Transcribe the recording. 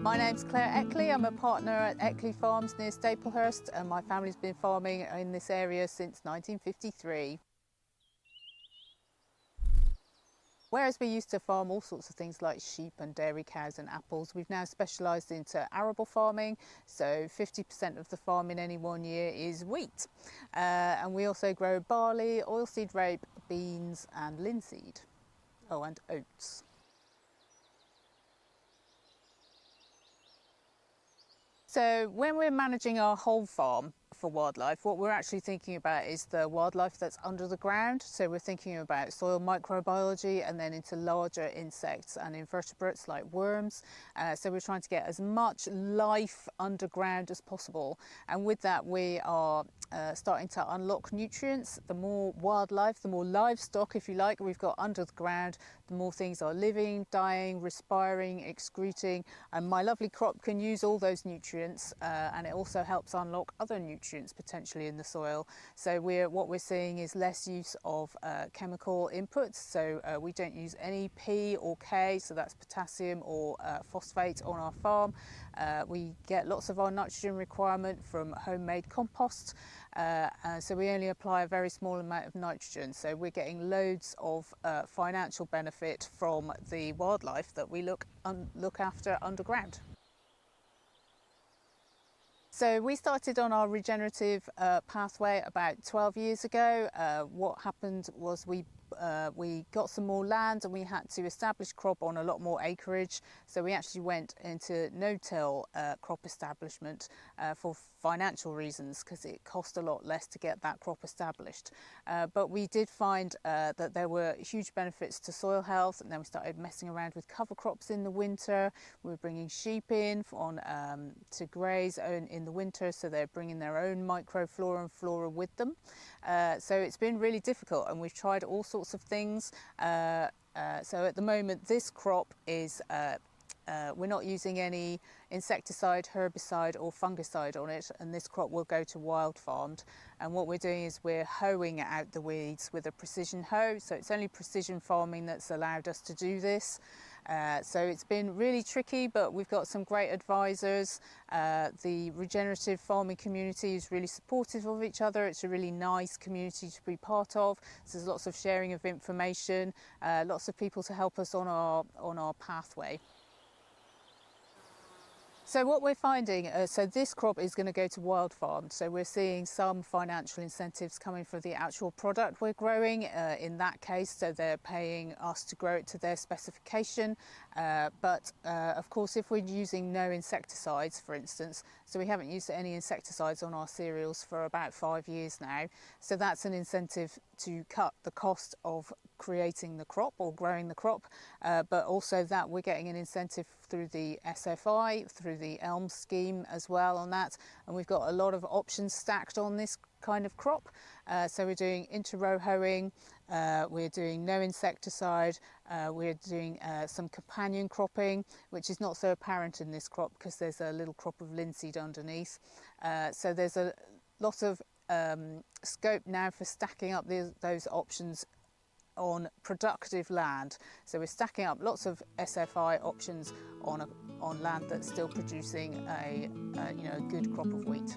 My name's Claire Eckley. I'm a partner at Eckley Farms near Staplehurst, and my family's been farming in this area since 1953. Whereas we used to farm all sorts of things like sheep and dairy cows and apples, we've now specialised into arable farming, so 50% of the farm in any one year is wheat. And we also grow barley, oilseed rape, beans and linseed. Oh, and oats. So when we're managing our whole farm for wildlife, what we're actually thinking about is the wildlife that's under the ground. So we're thinking about soil microbiology and then into larger insects and invertebrates like worms. So we're trying to get as much life underground as possible. And with that, we are starting to unlock nutrients. The more wildlife, the more livestock, if you like, we've got under the ground, the more things are living, dying, respiring, excreting. And my lovely crop can use all those nutrients, and it also helps unlock other nutrients potentially in the soil. So what we're seeing is less use of chemical inputs. So we don't use any P or K, so that's potassium or phosphate on our farm. We get lots of our nitrogen requirement from homemade compost. So we only apply a very small amount of nitrogen, so we're getting loads of financial benefit from the wildlife that we look after underground. So we started on our regenerative pathway about 12 years ago. What happened was we got some more land and we had to establish crop on a lot more acreage. So we actually went into no-till crop establishment for financial reasons, because it cost a lot less to get that crop established. But we did find that there were huge benefits to soil health, and then we started messing around with cover crops in the winter. We were bringing sheep in to graze in the winter, so they're bringing their own microflora and flora with them. So it's been really difficult, and we've tried all sorts of things. So at the moment, this crop is we're not using any insecticide, herbicide or fungicide on it, and this crop will go to wild farmed. And what we're doing is we're hoeing out the weeds with a precision hoe. So it's only precision farming that's allowed us to do this. So it's been really tricky, but we've got some great advisors. The regenerative farming community is really supportive of each other. It's a really nice community to be part of. So there's lots of sharing of information, lots of people to help us on our pathway. So what we're finding, so this crop is going to go to wild farmed. So we're seeing some financial incentives coming for the actual product we're growing. In that case, so they're paying us to grow it to their specification. But of course, if we're using no insecticides, for instance, so we haven't used any insecticides on our cereals for about 5 years now. So that's an incentive to cut the cost of creating the crop or growing the crop, but also that we're getting an incentive through the SFI, through the ELM scheme as well on that, and we've got a lot of options stacked on this kind of crop. So we're doing inter-row hoeing, we're doing no insecticide, we're doing some companion cropping, which is not so apparent in this crop because there's a little crop of linseed underneath. So there's a lot of scope now for stacking up those options on productive land. So we're stacking up lots of SFI options on land that's still producing a good crop of wheat.